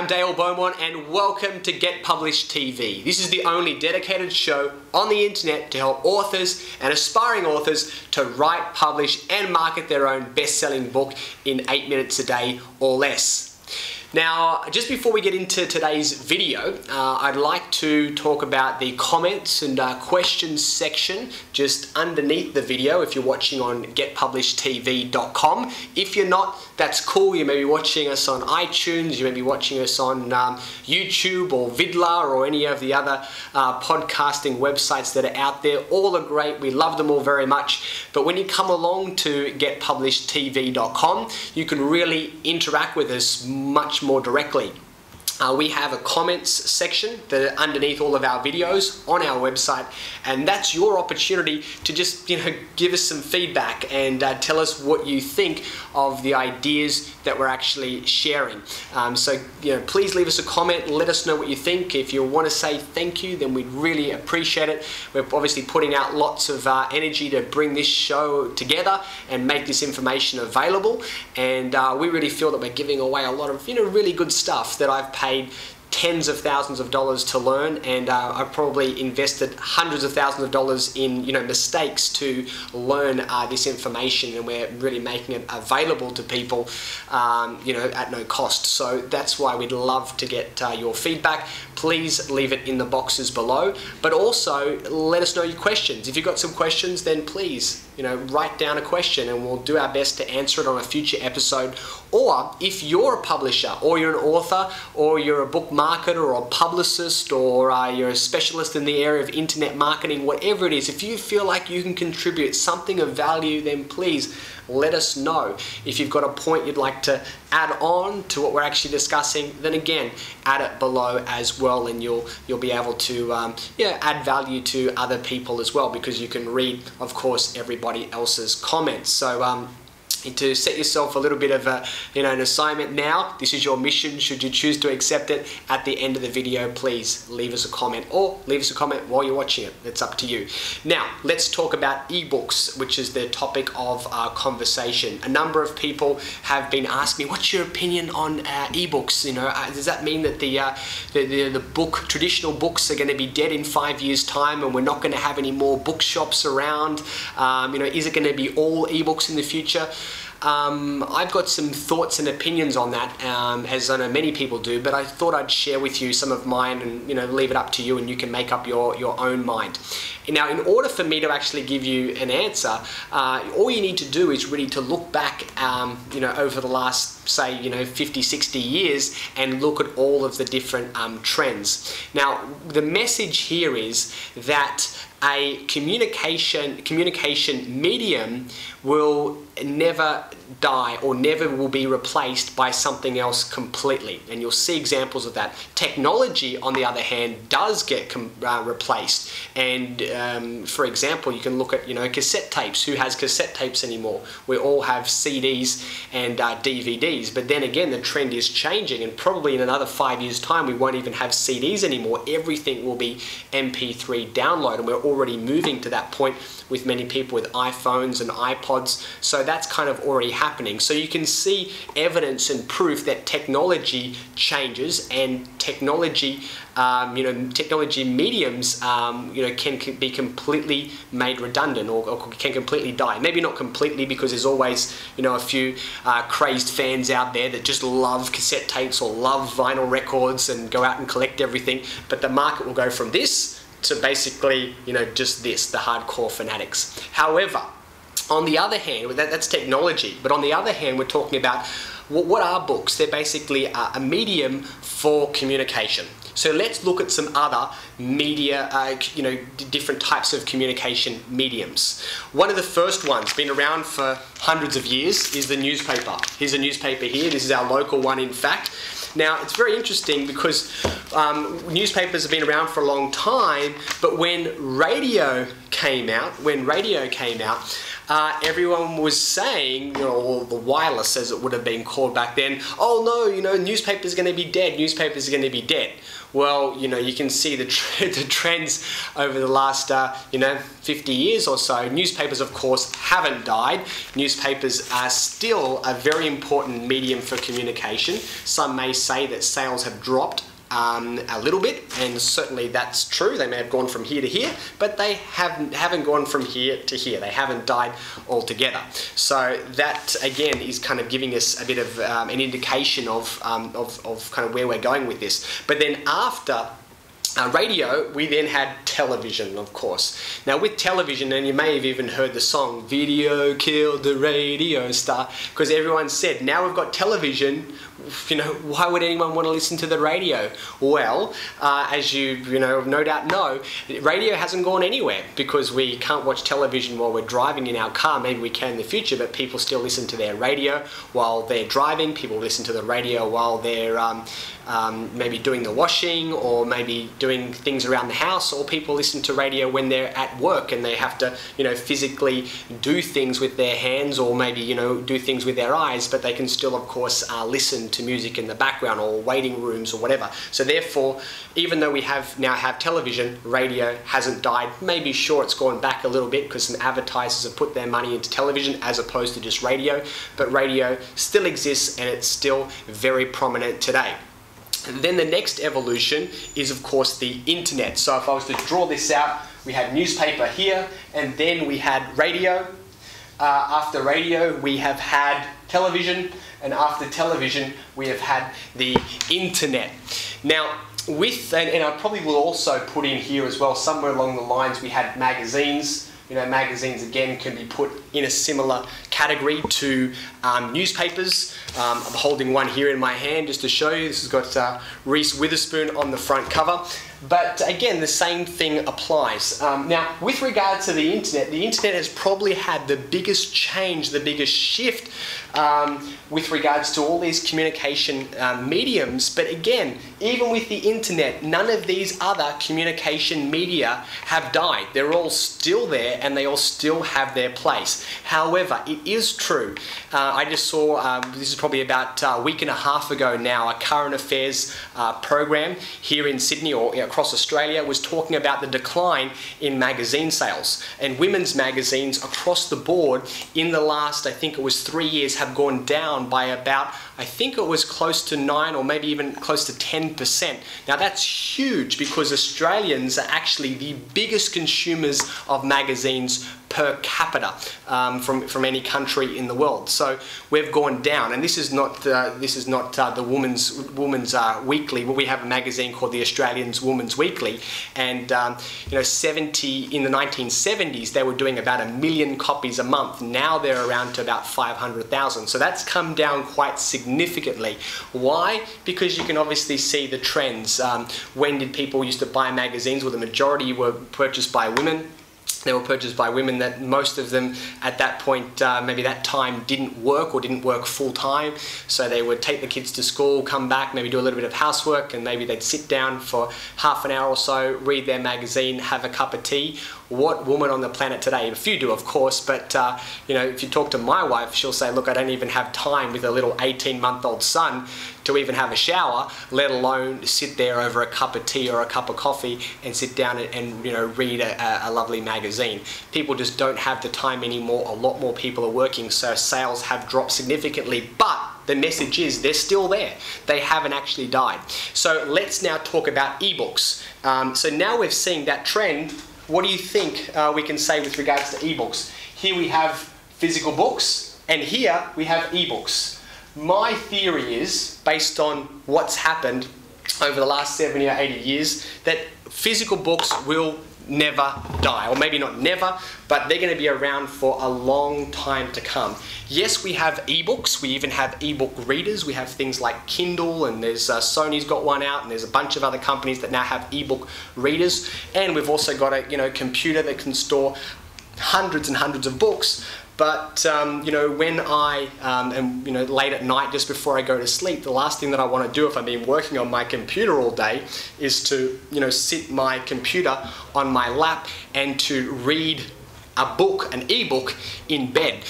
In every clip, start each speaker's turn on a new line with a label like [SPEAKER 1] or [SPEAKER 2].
[SPEAKER 1] I'm Dale Beaumont and welcome to Get Published TV. This is the only dedicated show on the internet to help authors and aspiring authors to write, publish and market their own best-selling book in 8 minutes a day or less. Now, just before we get into today's video, I'd like to talk about the comments and questions section just underneath the video if you're watching on getpublishedtv.com. If you're not, that's cool. You may be watching us on iTunes, you may be watching us on YouTube or Vidler or any of the other podcasting websites that are out there. All are great. We love them all very much. But when you come along to getpublishedtv.com, you can really interact with us much more directly. We have a comments section that are underneath all of our videos on our website, and that's your opportunity to just give us some feedback and tell us what you think of the ideas that we're actually sharing. So please leave us a comment, let us know what you think. If you want to say thank you, then we'd really appreciate it. We're obviously putting out lots of energy to bring this show together and make this information available, and we really feel that we're giving away a lot of really good stuff that I've paid tens of thousands of dollars to learn, and I've probably invested hundreds of thousands of dollars in mistakes to learn this information, and we're really making it available to people at no cost. So that's why we'd love to get your feedback. Please leave it in the boxes below, but also let us know your questions. If you've got some questions, then please write down a question and we'll do our best to answer it on a future episode. Or if you're a publisher or you're an author or you're a book marketer or a publicist or you're a specialist in the area of internet marketing, whatever it is, if you feel like you can contribute something of value, then please let us know. If you've got a point you'd like to add on to what we're actually discussing, then again, add it below as well, and you'll be able to add value to other people as well, because you can read, of course, everybody else's comments. So to set yourself a little bit of an assignment now, this is your mission. Should you choose to accept it, at the end of the video, please leave us a comment, or leave us a comment while you're watching it. It's up to you. Now, let's talk about ebooks, which is the topic of our conversation. A number of people have been asking me, what's your opinion on ebooks? Does that mean that the traditional books are going to be dead in 5 years' time, and we're not going to have any more bookshops around? Is it going to be all ebooks in the future? I've got some thoughts and opinions on that, as I know many people do, but I thought I'd share with you some of mine and leave it up to you, and you can make up your own mind. Now, in order for me to actually give you an answer, all you need to do is really to look back over the last, say, 50, 60 years and look at all of the different trends. Now, the message here is that a communication medium will never die or never will be replaced by something else completely, and you'll see examples of that. Technology, on the other hand, does get replaced, and for example, you can look at cassette tapes. Who has cassette tapes anymore? We all have CDs and DVDs, but then again, the trend is changing, and probably in another 5 years' time we won't even have CDs anymore. Everything will be MP3 download, and we're already moving to that point with many people with iPhones and iPods. So that's kind of already happening. So you can see evidence and proof that technology changes, and technology mediums can be completely made redundant, or can completely die. Maybe not completely, because there's always a few crazed fans out there that just love cassette tapes or love vinyl records and go out and collect everything, but the market will go from this to basically just this, the hardcore fanatics. However, on the other hand, that's technology, but on the other hand, we're talking about what are books? They're basically a medium for communication. So let's look at some other media, different types of communication mediums. One of the first ones, been around for hundreds of years, is the newspaper. Here's a newspaper here. This is our local one, in fact. Now, it's very interesting because newspapers have been around for a long time, but when radio came out, everyone was saying, or the wireless as it would have been called back then, oh no, newspapers are going to be dead, newspapers are going to be dead. Well, you can see the trends over the last, 50 years or so. Newspapers, of course, haven't died. Newspapers are still a very important medium for communication. Some may say that sales have dropped a little bit, and certainly that's true. They may have gone from here to here, but they haven't gone from here to here. They haven't died altogether. So that again is kind of giving us a bit of an indication of kind of where we're going with this. But then after radio, we then had television, of course. Now with television, and you may have even heard the song, "Video killed the radio star," because everyone said, now we've got television, why would anyone want to listen to the radio? Well, as you no doubt know, radio hasn't gone anywhere, because we can't watch television while we're driving in our car. Maybe we can in the future, but people still listen to their radio while they're driving. People listen to the radio while they're maybe doing the washing, or maybe doing things around the house, or people listen to radio when they're at work and they have to physically do things with their hands, or maybe do things with their eyes, but they can still, of course, listen to music in the background, or waiting rooms, or whatever. So therefore, even though we now have television, radio hasn't died. Maybe sure, it's gone back a little bit because some advertisers have put their money into television as opposed to just radio, but radio still exists and it's still very prominent today. And then the next evolution is, of course, the internet. So if I was to draw this out, we had newspaper here, and then we had radio. After radio, we have had television, and after television, we have had the internet. Now, and I probably will also put in here as well, somewhere along the lines, we had magazines. Magazines again can be put in a similar category to newspapers. I'm holding one here in my hand just to show you. This has got Reese Witherspoon on the front cover. But again, the same thing applies. Now, with regard to the internet has probably had the biggest change, the biggest shift with regards to all these communication mediums. But again, even with the internet, none of these other communication media have died. They're all still there, and they all still have their place. However, it is true. I just saw, this is probably about a week and a half ago now, a current affairs program here in Sydney, or across Australia, was talking about the decline in magazine sales. And women's magazines across the board in the last, I think it was 3 years, have gone down by about, I think it was close to 9 or maybe even close to 10%. Now that's huge, because Australians are actually the biggest consumers of magazines per capita from any country in the world. So we've gone down, and this is not the Woman's Weekly. Well, we have a magazine called the Australian's Woman's Weekly, and in the 1970s they were doing about 1 million copies a month. Now they're around to about 500,000. So that's come down quite significantly. Why? Because you can obviously see the trends. When did people used to buy magazines? Well, the majority were purchased by women. They were purchased by women that most of them at that point, maybe that time, didn't work or didn't work full time. So they would take the kids to school, come back, maybe do a little bit of housework, and maybe they'd sit down for half an hour or so, read their magazine, have a cup of tea. What woman on the planet today? A few do, of course, but if you talk to my wife, she'll say, look, I don't even have time with a little 18-month-old son to even have a shower, let alone sit there over a cup of tea or a cup of coffee and sit down and read a lovely magazine. People just don't have the time anymore. A lot more people are working, so sales have dropped significantly, but the message is they're still there. They haven't actually died. So let's now talk about ebooks. So now we've seen that trend. What do you think we can say with regards to ebooks? Here we have physical books, and here we have ebooks. My theory is, based on what's happened over the last 70 or 80 years, that physical books will never die, or maybe not never, but they're going to be around for a long time to come. Yes, we have ebooks. We even have ebook readers. We have things like Kindle, and there's Sony's got one out, and there's a bunch of other companies that now have ebook readers. And we've also got a computer that can store hundreds and hundreds of books. But when I am late at night, just before I go to sleep, the last thing that I want to do if I've been working on my computer all day is to sit my computer on my lap and to read a book, an ebook, in bed.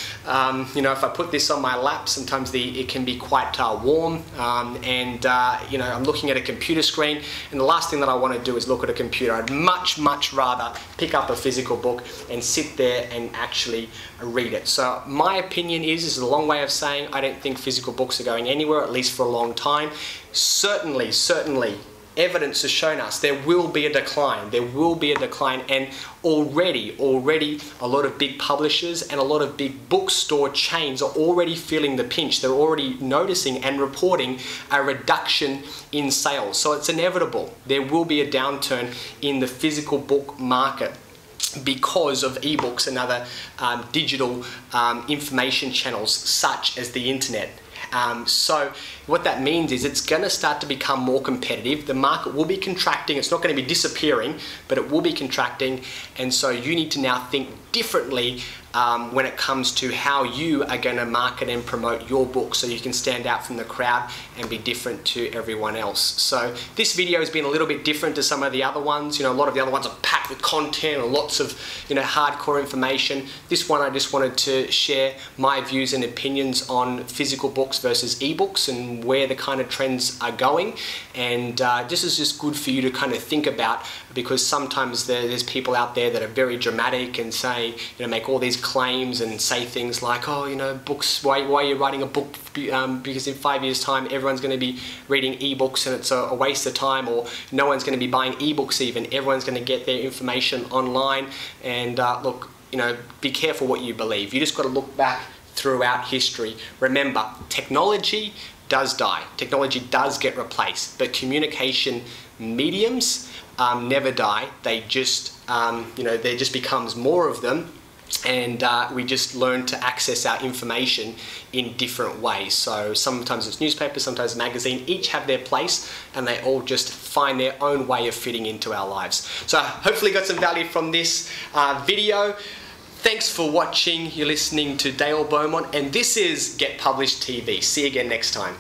[SPEAKER 1] You know, if I put this on my lap, sometimes it can be quite warm, and you know, I'm looking at a computer screen, and the last thing that I want to do is look at a computer. I'd much rather pick up a physical book and sit there and actually read it. So my opinion is a long way of saying I don't think physical books are going anywhere, at least for a long time. Certainly, evidence has shown us there will be a decline. There will be a decline, and already a lot of big publishers and a lot of big bookstore chains are already feeling the pinch. They're already noticing and reporting a reduction in sales. So it's inevitable. There will be a downturn in the physical book market because of ebooks and other digital information channels such as the internet. So what that means is it's going to start to become more competitive. The market will be contracting. It's not going to be disappearing, but it will be contracting. And so you need to now think differently when it comes to how you are going to market and promote your book, so you can stand out from the crowd and be different to everyone else. So this video has been a little bit different to some of the other ones. You know, a lot of the other ones are packed with content and lots of, you know, hardcore information. This one I just wanted to share my views and opinions on physical books versus ebooks and where the kind of trends are going. And this is just good for you to kind of think about, because sometimes there's people out there that are very dramatic and say, you know, make all these claims and say things like, oh, you know, books, why are you writing a book, because in 5 years time everyone's going to be reading ebooks and it's a waste of time, or no one's going to be buying ebooks even, everyone's going to get their information online. And look, you know, be careful what you believe. You just got to look back throughout history. Remember, technology does die, technology does get replaced, but communication mediums never die. They just, you know, there just becomes more of them, and we just learn to access our information in different ways. So sometimes it's newspaper, sometimes magazine, each have their place, and they all just find their own way of fitting into our lives. So hopefully you got some value from this video. Thanks for watching. You're listening to Dale Beaumont, and this is Get Published TV. See you again next time.